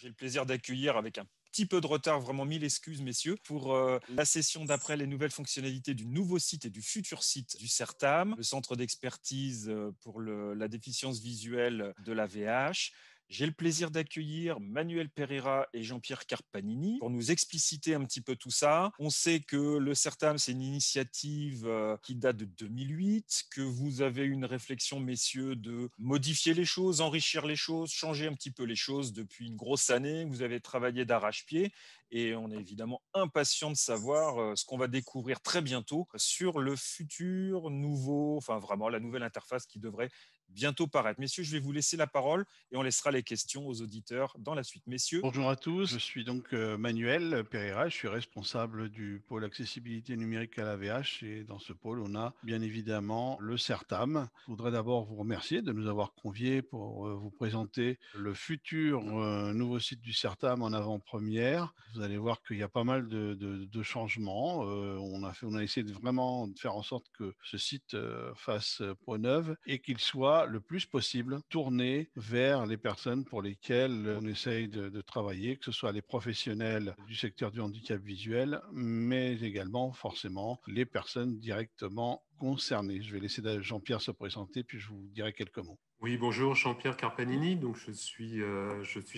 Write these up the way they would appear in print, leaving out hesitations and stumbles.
J'ai le plaisir d'accueillir avec un petit peu de retard, vraiment mille excuses, messieurs, pour la session d'après les nouvelles fonctionnalités du nouveau site et du futur site du CERTAM, le centre d'expertise pour la déficience visuelle de la VH. J'ai le plaisir d'accueillir Manuel Pereira et Jean-Pierre Carpanini pour nous expliciter un petit peu tout ça. On sait que le CERTAM, c'est une initiative qui date de 2008, que vous avez une réflexion, messieurs, de modifier les choses, enrichir les choses, changer un petit peu les choses depuis une grosse année. Vous avez travaillé d'arrache-pied et on est évidemment impatient de savoir ce qu'on va découvrir très bientôt sur le futur nouveau, enfin vraiment la nouvelle interface qui devrait bientôt paraître. Messieurs, je vais vous laisser la parole et on laissera les questions aux auditeurs dans la suite. Messieurs. Bonjour à tous, je suis donc Manuel Pereira, je suis responsable du pôle accessibilité numérique à la VH et dans ce pôle, on a bien évidemment le CERTAM. Je voudrais d'abord vous remercier de nous avoir conviés pour vous présenter le futur nouveau site du CERTAM en avant-première. Vous allez voir qu'il y a pas mal de changements. On a essayé de vraiment faire en sorte que ce site fasse peau neuve et qu'il soit le plus possible tourné vers les personnes pour lesquelles on essaye de travailler, que ce soit les professionnels du secteur du handicap visuel, mais également forcément les personnes directement concernées. Je vais laisser Jean-Pierre se présenter, puis je vous dirai quelques mots. Oui, bonjour, Jean-Pierre Carpanini. Donc, je suis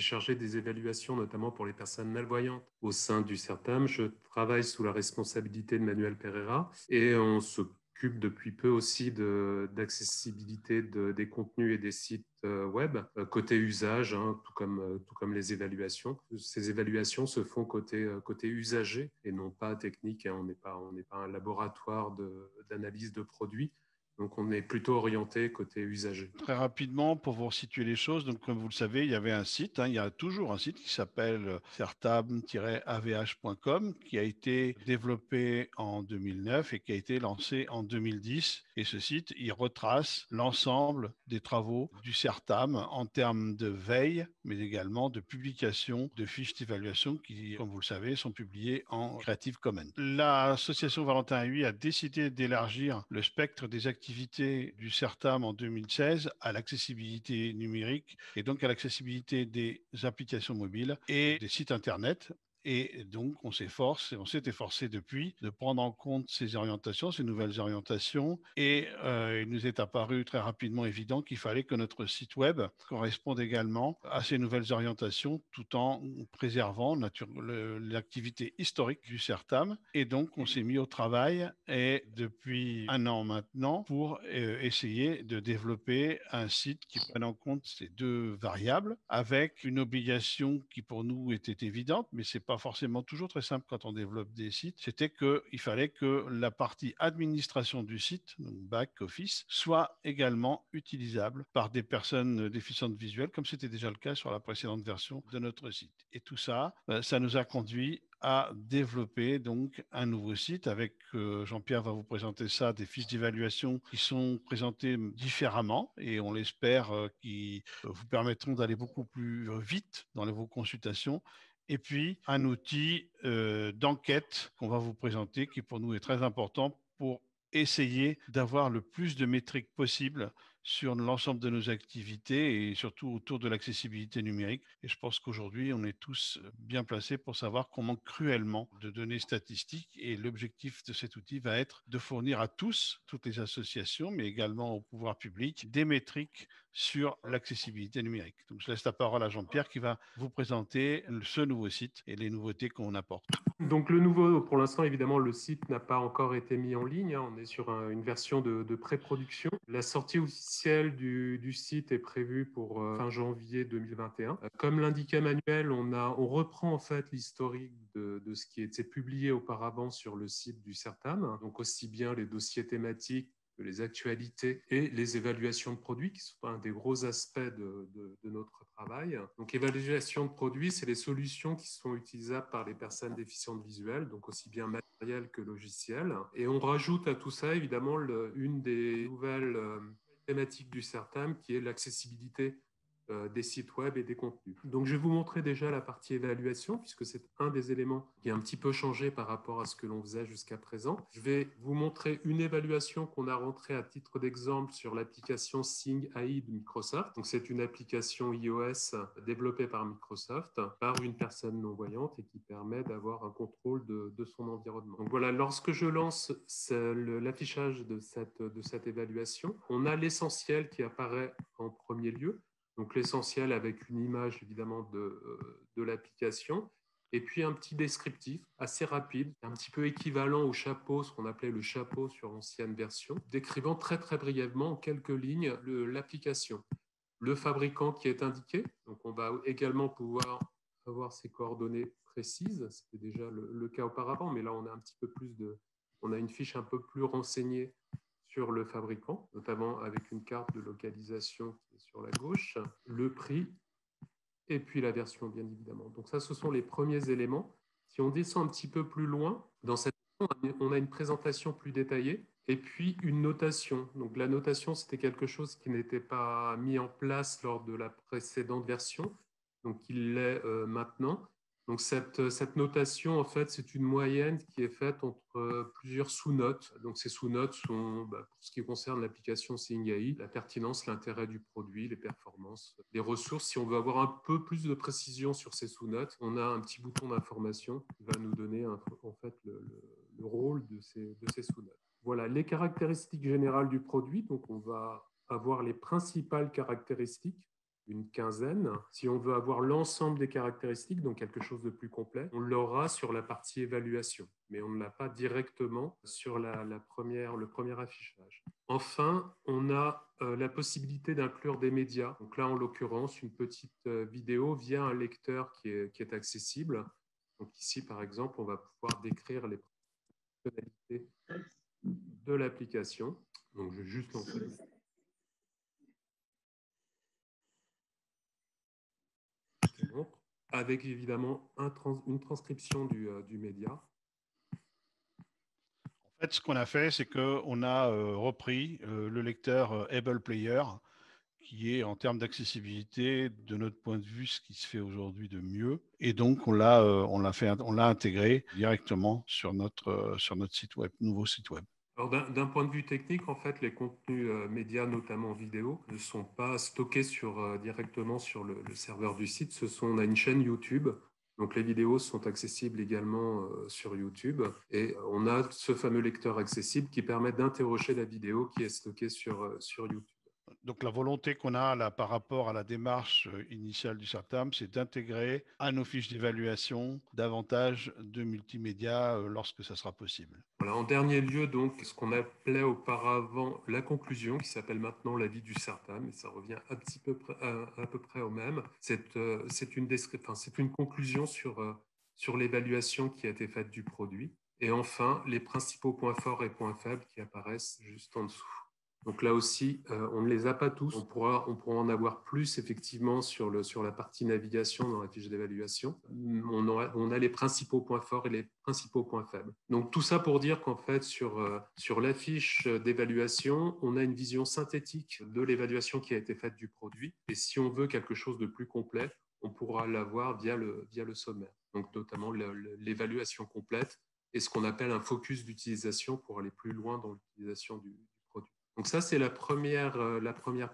chargé des évaluations, notamment pour les personnes malvoyantes au sein du CERTAM. Je travaille sous la responsabilité de Manuel Pereira et on s'occupe depuis peu aussi d'accessibilité des contenus et des sites web, côté usage, hein, tout comme les évaluations. Ces évaluations se font côté usager et non pas technique, hein. On n'est pas un laboratoire d'analyse de produits. Donc, on est plutôt orienté côté usager. Très rapidement, pour vous situer les choses, donc comme vous le savez, il y avait un site, il y a toujours un site qui s'appelle certam-avh.com qui a été développé en 2009 et qui a été lancé en 2010. Et ce site, il retrace l'ensemble des travaux du CERTAM en termes de veille, mais également de publication de fiches d'évaluation qui, comme vous le savez, sont publiées en Creative Commons. L'association Valentin Huy a décidé d'élargir le spectre des activités du CERTAM en 2016 à l'accessibilité numérique et donc à l'accessibilité des applications mobiles et des sites Internet. Et donc, on s'est efforcé depuis de prendre en compte ces orientations, ces nouvelles orientations. Et il nous est apparu très rapidement évident qu'il fallait que notre site web corresponde également à ces nouvelles orientations tout en préservant l'activité historique du CERTAM. Et donc, on s'est mis au travail et depuis un an maintenant pour essayer de développer un site qui prenne en compte ces deux variables avec une obligation qui pour nous était évidente, mais c'est pas forcément toujours très simple quand on développe des sites, c'était qu'il fallait que la partie administration du site, donc back-office, soit également utilisable par des personnes déficientes visuelles, comme c'était déjà le cas sur la précédente version de notre site. Et tout ça, ça nous a conduit à développer donc un nouveau site avec, Jean-Pierre va vous présenter ça, des fiches d'évaluation qui sont présentées différemment et on l'espère qui vous permettront d'aller beaucoup plus vite dans vos consultations. Et puis un outil d'enquête qu'on va vous présenter qui pour nous est très important pour essayer d'avoir le plus de métriques possible sur l'ensemble de nos activités et surtout autour de l'accessibilité numérique. Et je pense qu'aujourd'hui, on est tous bien placés pour savoir qu'on manque cruellement de données statistiques et l'objectif de cet outil va être de fournir à tous, toutes les associations, mais également au pouvoir public, des métriques sur l'accessibilité numérique. Donc je laisse la parole à Jean-Pierre qui va vous présenter ce nouveau site et les nouveautés qu'on apporte. Donc le nouveau, pour l'instant, évidemment, le site n'a pas encore été mis en ligne, hein. On est sur une version de pré-production. La sortie officielle du site est prévue pour fin janvier 2021. Comme l'indiquait Manuel, on reprend en fait l'historique de ce qui était publié auparavant sur le site du CERTAM, donc aussi bien les dossiers thématiques, les actualités et les évaluations de produits, qui sont un des gros aspects de notre travail. Donc, évaluation de produits, c'est les solutions qui sont utilisables par les personnes déficientes visuelles, donc aussi bien matériel que logiciel. Et on rajoute à tout ça, évidemment, une des nouvelles thématiques du CERTAM, qui est l'accessibilité des sites web et des contenus. Donc, je vais vous montrer déjà la partie évaluation, puisque c'est un des éléments qui a un petit peu changé par rapport à ce que l'on faisait jusqu'à présent. Je vais vous montrer une évaluation qu'on a rentrée à titre d'exemple sur l'application Sing AI de Microsoft. Donc, c'est une application iOS développée par Microsoft par une personne non-voyante et qui permet d'avoir un contrôle de son environnement. Donc, voilà, lorsque je lance l'affichage de cette évaluation, on a l'essentiel qui apparaît en premier lieu. Donc l'essentiel avec une image évidemment de l'application et puis un petit descriptif assez rapide, un petit peu équivalent au chapeau, ce qu'on appelait le chapeau sur l'ancienne version, décrivant très très brièvement en quelques lignes l'application. Le fabricant qui est indiqué, donc on va également pouvoir avoir ses coordonnées précises, c'était déjà le cas auparavant, mais là on a un petit peu plus on a une fiche un peu plus renseignée sur le fabricant, notamment avec une carte de localisation qui est sur la gauche, le prix et puis la version, bien évidemment. Donc ça, ce sont les premiers éléments. Si on descend un petit peu plus loin, dans cette on a une présentation plus détaillée et puis une notation. Donc la notation, c'était quelque chose qui n'était pas mis en place lors de la précédente version, donc il l'est maintenant. Donc cette notation, en fait, c'est une moyenne qui est faite entre plusieurs sous-notes. Donc ces sous-notes sont, pour ce qui concerne l'application Seeing AI, la pertinence, l'intérêt du produit, les performances, les ressources. Si on veut avoir un peu plus de précision sur ces sous-notes, on a un petit bouton d'information qui va nous donner en fait le rôle de ces sous-notes. Voilà, les caractéristiques générales du produit. Donc on va avoir les principales caractéristiques, une quinzaine. Si on veut avoir l'ensemble des caractéristiques, donc quelque chose de plus complet, on l'aura sur la partie évaluation, mais on ne l'a pas directement sur le premier affichage. Enfin, on a la possibilité d'inclure des médias. Donc là, en l'occurrence, une petite vidéo via un lecteur qui est accessible. Donc ici, par exemple, on va pouvoir décrire les fonctionnalités de l'application. Donc, je vais juste lancer avec évidemment une transcription du média. En fait, ce qu'on a fait, c'est qu'on a repris le lecteur Able Player, qui est en termes d'accessibilité, de notre point de vue, ce qui se fait aujourd'hui de mieux. Et donc, on l'a intégré directement sur notre site web, nouveau site web. Alors, d'un point de vue technique, en fait, les contenus médias, notamment vidéo, ne sont pas stockés directement sur le serveur du site. On a une chaîne YouTube. Donc, les vidéos sont accessibles également sur YouTube. Et on a ce fameux lecteur accessible qui permet d'interroger la vidéo qui est stockée sur YouTube. Donc la volonté qu'on a là par rapport à la démarche initiale du CERTAM, c'est d'intégrer à nos fiches d'évaluation davantage de multimédia lorsque ça sera possible. Voilà, en dernier lieu, donc, ce qu'on appelait auparavant la conclusion, qui s'appelle maintenant l'avis du CERTAM, et ça revient à peu près au même. C'est une conclusion sur l'évaluation qui a été faite du produit. Et enfin, les principaux points forts et points faibles qui apparaissent juste en dessous. Donc là aussi, on ne les a pas tous. On pourra en avoir plus effectivement sur la partie navigation dans la fiche d'évaluation. On a les principaux points forts et les principaux points faibles. Donc tout ça pour dire qu'en fait, sur la fiche d'évaluation, on a une vision synthétique de l'évaluation qui a été faite du produit. Et si on veut quelque chose de plus complet, on pourra l'avoir via le sommaire. Donc notamment l'évaluation complète et ce qu'on appelle un focus d'utilisation pour aller plus loin dans l'utilisation du produit. Donc ça, c'est la première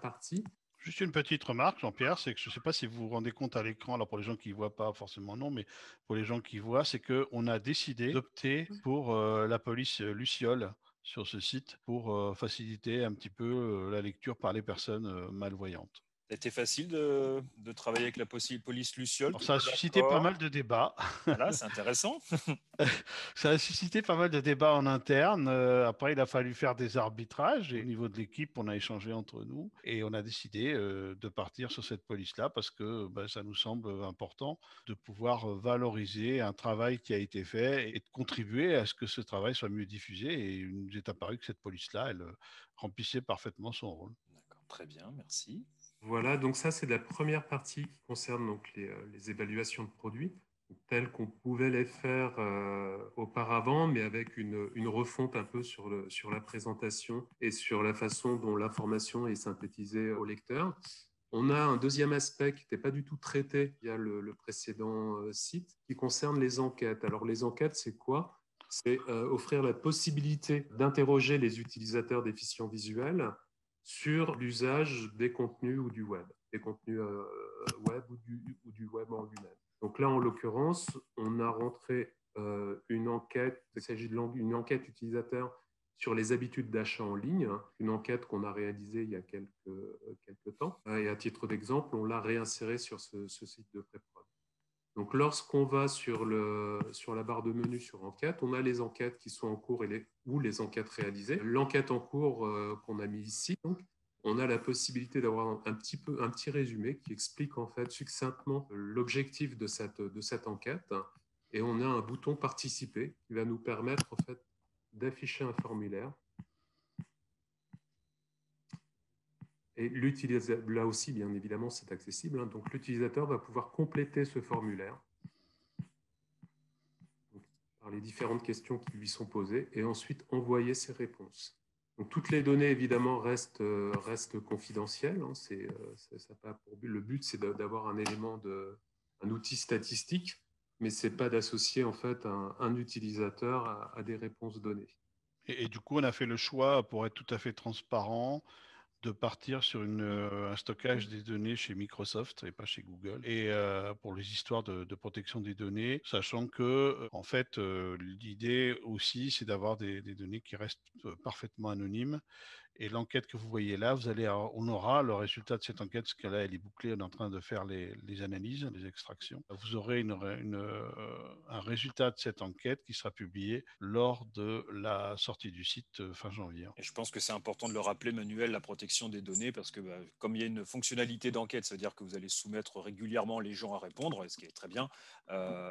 partie. Juste une petite remarque, Jean-Pierre, c'est que je ne sais pas si vous vous rendez compte à l'écran, alors pour les gens qui ne voient pas forcément non, mais pour les gens qui voient, c'est qu'on a décidé d'opter pour la police Luciole sur ce site pour faciliter un petit peu la lecture par les personnes malvoyantes. C'était facile de travailler avec la police Luciole. Alors, ça a suscité pas mal de débats. Voilà, c'est intéressant. Ça a suscité pas mal de débats en interne. Après, il a fallu faire des arbitrages. Et au niveau de l'équipe, on a échangé entre nous et on a décidé de partir sur cette police-là parce que ça nous semble important de pouvoir valoriser un travail qui a été fait et de contribuer à ce que ce travail soit mieux diffusé. Et il nous est apparu que cette police-là, elle remplissait parfaitement son rôle. D'accord, très bien, merci. Voilà, donc ça, c'est la première partie qui concerne donc les évaluations de produits, telles qu'on pouvait les faire auparavant, mais avec une refonte un peu sur la présentation et sur la façon dont l'information est synthétisée au lecteur. On a un deuxième aspect qui n'était pas du tout traité via le précédent site, qui concerne les enquêtes. Alors, les enquêtes, c'est quoi? C'est offrir la possibilité d'interroger les utilisateurs déficients visuels sur l'usage des contenus ou du web, des contenus web ou du web en lui-même. Donc là, en l'occurrence, on a rentré une enquête, il s'agit d'une enquête utilisateur sur les habitudes d'achat en ligne, une enquête qu'on a réalisée il y a quelques temps. Et à titre d'exemple, on l'a réinsérée sur ce site de pré-prod. Donc, lorsqu'on va sur la barre de menu sur enquête, on a les enquêtes qui sont en cours ou les enquêtes réalisées. L'enquête en cours qu'on a mis ici, donc, on a la possibilité d'avoir un petit résumé qui explique en fait succinctement l'objectif de cette enquête. Et on a un bouton participer qui va nous permettre en fait d'afficher un formulaire. Et l'utilisateur, là aussi, bien évidemment, c'est accessible. Donc, l'utilisateur va pouvoir compléter ce formulaire par les différentes questions qui lui sont posées et ensuite envoyer ses réponses. Donc, toutes les données, évidemment, restent confidentielles. Ça pas pour but. Le but, c'est d'avoir un outil statistique, mais ce n'est pas d'associer en fait un utilisateur à des réponses données. Et du coup, on a fait le choix, pour être tout à fait transparent, de partir sur un stockage des données chez Microsoft et pas chez Google, et pour les histoires de protection des données, sachant que en fait l'idée aussi c'est d'avoir des données qui restent parfaitement anonymes. Et l'enquête que vous voyez là, on aura le résultat de cette enquête, parce que là, elle est bouclée, on est en train de faire les analyses, les extractions. Vous aurez un résultat de cette enquête qui sera publié lors de la sortie du site fin janvier. Et je pense que c'est important de le rappeler, Manuel, la protection des données, parce que comme il y a une fonctionnalité d'enquête, ça veut dire que vous allez soumettre régulièrement les gens à répondre, ce qui est très bien,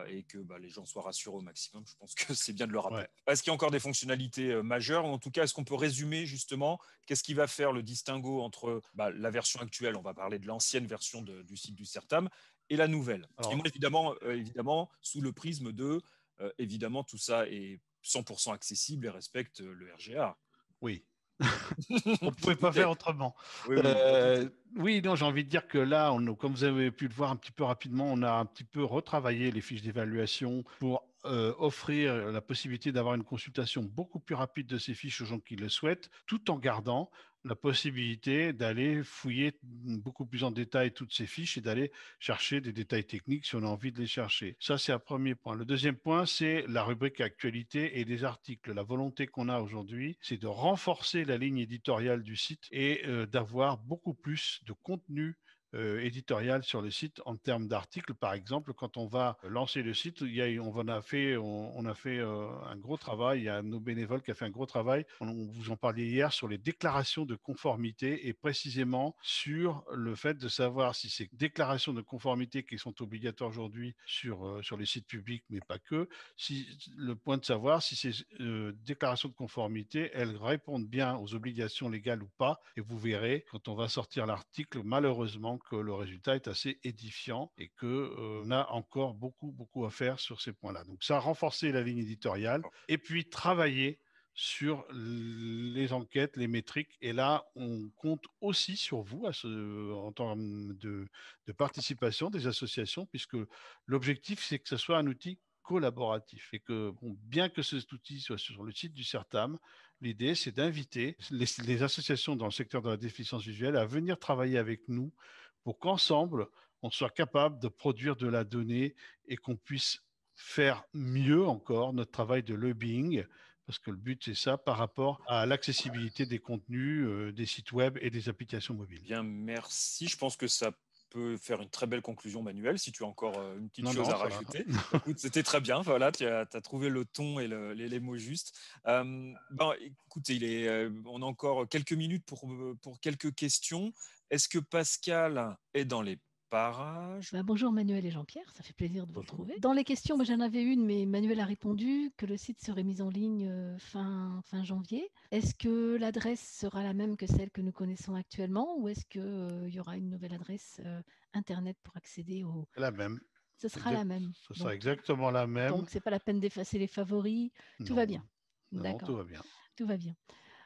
et que les gens soient rassurés au maximum. Je pense que c'est bien de le rappeler. Ouais. Est-ce qu'il y a encore des fonctionnalités majeures, ou en tout cas, est-ce qu'on peut résumer justement qu'est-ce qui va faire le distinguo entre la version actuelle, on va parler de l'ancienne version du site du CERTAM, et la nouvelle? Et moi, évidemment, sous le prisme de, évidemment, tout ça est 100% accessible et respecte le RGA. Oui. On ne pouvait pas faire autrement. Oui, oui, non, j'ai envie de dire que là, comme vous avez pu le voir un petit peu rapidement, on a un petit peu retravaillé les fiches d'évaluation pour offrir la possibilité d'avoir une consultation beaucoup plus rapide de ces fiches aux gens qui le souhaitent, tout en gardant la possibilité d'aller fouiller beaucoup plus en détail toutes ces fiches et d'aller chercher des détails techniques si on a envie de les chercher. Ça, c'est un premier point. Le deuxième point, c'est la rubrique actualité et des articles. La volonté qu'on a aujourd'hui, c'est de renforcer la ligne éditoriale du site et d'avoir beaucoup plus de contenu éditorial sur le site en termes d'articles. Par exemple, quand on va lancer le site, on a fait un gros travail. Il y a nos bénévoles qui a fait un gros travail. On vous en parlait hier sur les déclarations de conformité et précisément sur le fait de savoir si ces déclarations de conformité qui sont obligatoires aujourd'hui sur les sites publics, mais pas que, le point de savoir si ces déclarations de conformité, elles répondent bien aux obligations légales ou pas. Et vous verrez, quand on va sortir l'article, malheureusement, que le résultat est assez édifiant et qu'on a encore beaucoup à faire sur ces points-là. Donc ça a renforcé la ligne éditoriale et puis travailler sur les enquêtes, les métriques. Et là, on compte aussi sur vous en termes de participation des associations, puisque l'objectif, c'est que ce soit un outil collaboratif et que, bien que cet outil soit sur le site du CERTAM, l'idée, c'est d'inviter les associations dans le secteur de la déficience visuelle à venir travailler avec nous pour qu'ensemble, on soit capable de produire de la donnée et qu'on puisse faire mieux encore notre travail de lobbying, parce que le but, c'est ça, par rapport à l'accessibilité des contenus, des sites web et des applications mobiles. Bien, merci. Je pense que ça peut faire une très belle conclusion, Manuel, si tu as encore une petite chose à rajouter. Écoute, c'était très bien. Voilà, tu as trouvé le ton et les mots justes. Écoutez, on a encore quelques minutes pour quelques questions. Est-ce que Pascal est dans les parages? Bonjour Manuel et Jean-Pierre, ça fait plaisir de vous retrouver. Dans les questions, j'en avais une, mais Manuel a répondu que le site serait mis en ligne fin janvier. Est-ce que l'adresse sera la même que celle que nous connaissons actuellement, ou est-ce qu'il y aura une nouvelle adresse Internet pour accéder au... La même. Ce sera la même. Ce sera exactement la même. Donc, ce n'est pas la peine d'effacer les favoris. Tout va bien. D'accord. Tout va bien. Tout va bien.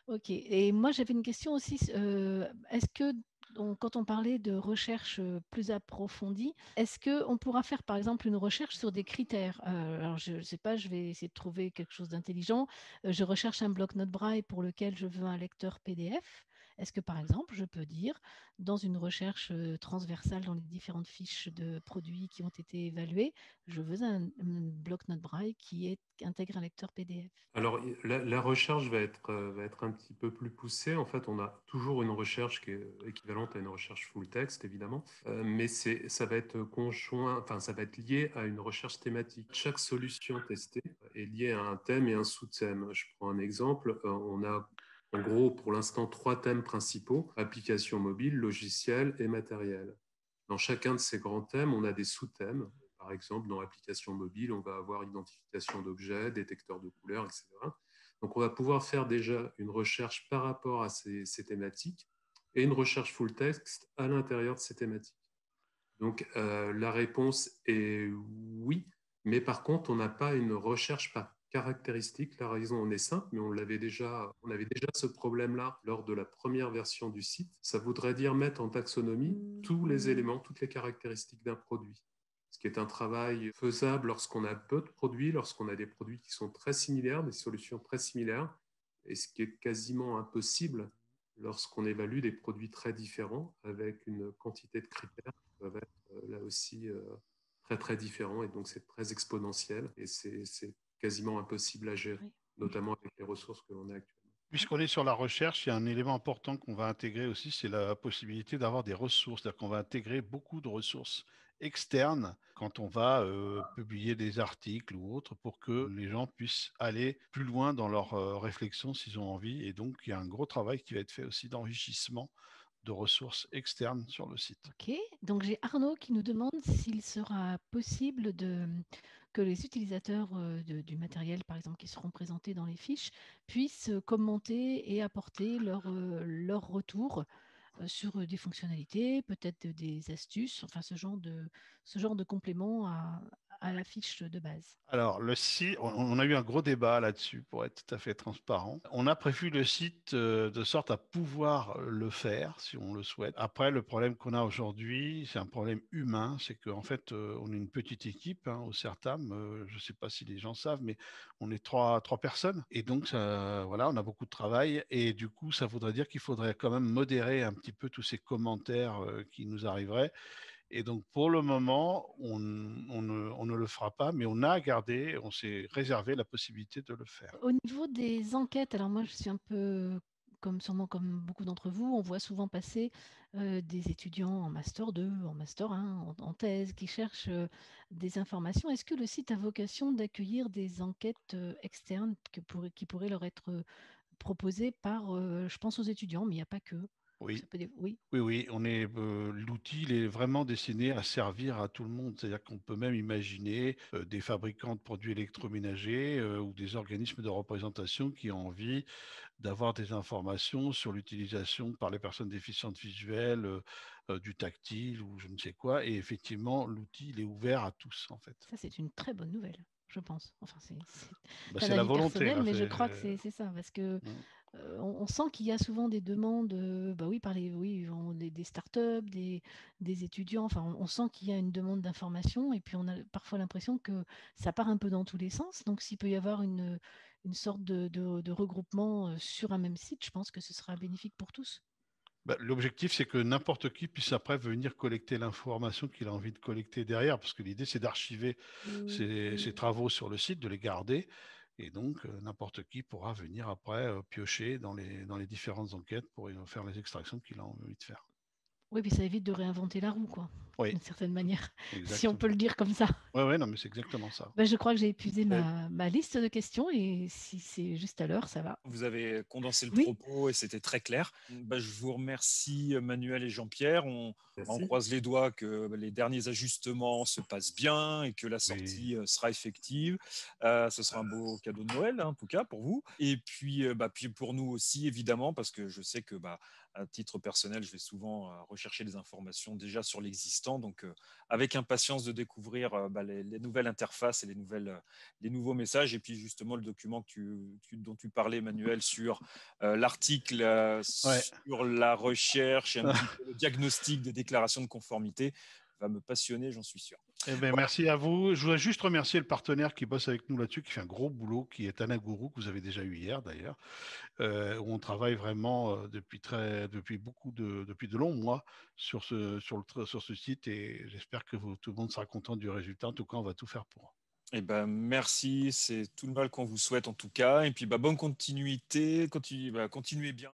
OK. Et moi, j'avais une question aussi. Est-ce que quand on parlait de recherche plus approfondie, est-ce qu'on pourra faire par exemple une recherche sur des critères? Alors je ne sais pas, je vais essayer de trouver quelque chose d'intelligent. Je recherche un bloc-notes braille pour lequel je veux un lecteur PDF. Est-ce que par exemple, je peux dire, dans une recherche transversale dans les différentes fiches de produits qui ont été évaluées, je veux un bloc-notes braille qui intègre un lecteur PDF? Alors, la recherche va être un petit peu plus poussée. En fait, on a toujours une recherche qui est équivalente à une recherche full text, évidemment, mais ça va être conjoint, enfin, ça va être lié à une recherche thématique. Chaque solution testée est liée à un thème et un sous-thème. Je prends un exemple. On a en gros, pour l'instant, 3 thèmes principaux: applications mobiles, logiciels et matériel. Dans chacun de ces grands thèmes, on a des sous-thèmes. Par exemple, dans l'application mobile, on va avoir identification d'objets, détecteur de couleurs, etc. Donc, on va pouvoir faire déjà une recherche par rapport à ces thématiques et une recherche full text à l'intérieur de ces thématiques. Donc, la réponse est oui, mais par contre, on n'a pas une recherche par caractéristique. La raison en est simple, mais on avait déjà ce problème-là lors de la première version du site. Ça voudrait dire mettre en taxonomie tous les éléments, toutes les caractéristiques d'un produit, ce qui est un travail faisable lorsqu'on a peu de produits, lorsqu'on a des produits qui sont très similaires, des solutions très similaires, et ce qui est quasiment impossible lorsqu'on évalue des produits très différents avec une quantité de critères qui peuvent être là aussi très très différents, et donc c'est très exponentiel et c'est quasiment impossible à gérer, notamment avec les ressources que l'on a actuellement. Puisqu'on est sur la recherche, il y a un élément important qu'on va intégrer aussi, c'est la possibilité d'avoir des ressources. C'est-à-dire qu'on va intégrer beaucoup de ressources externes quand on va publier des articles ou autres pour que les gens puissent aller plus loin dans leur réflexion s'ils ont envie. Et donc, il y a un gros travail qui va être fait aussi d'enrichissement de ressources externes sur le site. Ok, donc j'ai Arnaud qui nous demande s'il sera possible que les utilisateurs du matériel, par exemple, qui seront présentés dans les fiches, puissent commenter et apporter leur retour sur des fonctionnalités, peut-être des astuces, enfin ce genre de complément à la fiche de base. Alors, le site, on a eu un gros débat là-dessus pour être tout à fait transparent. On a prévu le site de sorte à pouvoir le faire si on le souhaite. Après, le problème qu'on a aujourd'hui, c'est un problème humain. C'est qu'en fait, on est une petite équipe au CERTAM. Je ne sais pas si les gens savent, mais on est trois personnes. Et donc, voilà, on a beaucoup de travail. Et du coup, ça voudrait dire qu'il faudrait quand même modérer un petit peu tous ces commentaires qui nous arriveraient. Et donc, pour le moment, on ne le fera pas, mais on a gardé, on s'est réservé la possibilité de le faire. Au niveau des enquêtes, alors moi je suis un peu sûrement comme beaucoup d'entre vous, on voit souvent passer des étudiants en master 2, en master 1, en thèse, qui cherchent des informations. Est-ce que le site a vocation d'accueillir des enquêtes externes qui pourraient leur être proposées par, je pense aux étudiants, mais il n'y a pas que. Oui, Oui. oui, l'outil, il est vraiment destiné à servir à tout le monde. C'est-à-dire qu'on peut même imaginer des fabricants de produits électroménagers ou des organismes de représentation qui ont envie d'avoir des informations sur l'utilisation par les personnes déficientes visuelles du tactile ou je ne sais quoi. Et effectivement, l'outil, il est ouvert à tous, en fait. Ça, c'est une très bonne nouvelle, je pense. Enfin, c'est Bah, un c'est la avis volonté, personnel, là. mais je crois que c'est ça, parce que Mm. on sent qu'il y a souvent des demandes, bah oui, des startups, des étudiants. Enfin, on sent qu'il y a une demande d'information, et puis on a parfois l'impression que ça part un peu dans tous les sens. Donc, s'il peut y avoir une sorte de regroupement sur un même site, je pense que ce sera bénéfique pour tous. Bah, l'objectif, c'est que n'importe qui puisse après venir collecter l'information qu'il a envie de collecter derrière, parce que l'idée, c'est d'archiver ces travaux sur le site, de les garder. Et donc, n'importe qui pourra venir après piocher dans les différentes enquêtes pour faire les extractions qu'il a envie de faire. Oui, puis ça évite de réinventer la roue, quoi, Oui, d'une certaine manière, si on peut exactement. le dire comme ça. Oui, ouais, non, mais c'est exactement ça. Ben, je crois que j'ai épuisé Euh, ma liste de questions, et si c'est juste à l'heure, ça va. Vous avez condensé le Oui, propos et c'était très clair. Bah, je vous remercie Manuel et Jean-Pierre. On Merci. croise les doigts que les derniers ajustements se passent bien et que la Oui. sortie sera effective. Ce sera un beau cadeau de Noël, hein, en tout cas pour vous. Et puis, puis pour nous aussi, évidemment, parce que je sais que à titre personnel, je vais souvent rechercher des informations déjà sur l'existant. Donc, avec impatience de découvrir les nouvelles interfaces et les nouveaux messages. Et puis, justement, le document dont tu parlais, Emmanuel, sur l'article Ouais. sur la recherche et un petit peu le diagnostic des déclarations de conformité va me passionner, j'en suis sûr. Eh ben, merci à vous. Je voudrais juste remercier le partenaire qui bosse avec nous là-dessus, qui fait un gros boulot, qui est Anaguru, que vous avez déjà eu hier d'ailleurs, où on travaille vraiment depuis de longs mois sur ce site, et j'espère que tout le monde sera content du résultat. En tout cas, on va tout faire pour. Eh ben, merci, c'est tout le mal qu'on vous souhaite en tout cas. Et puis bonne continuité, continuez bien.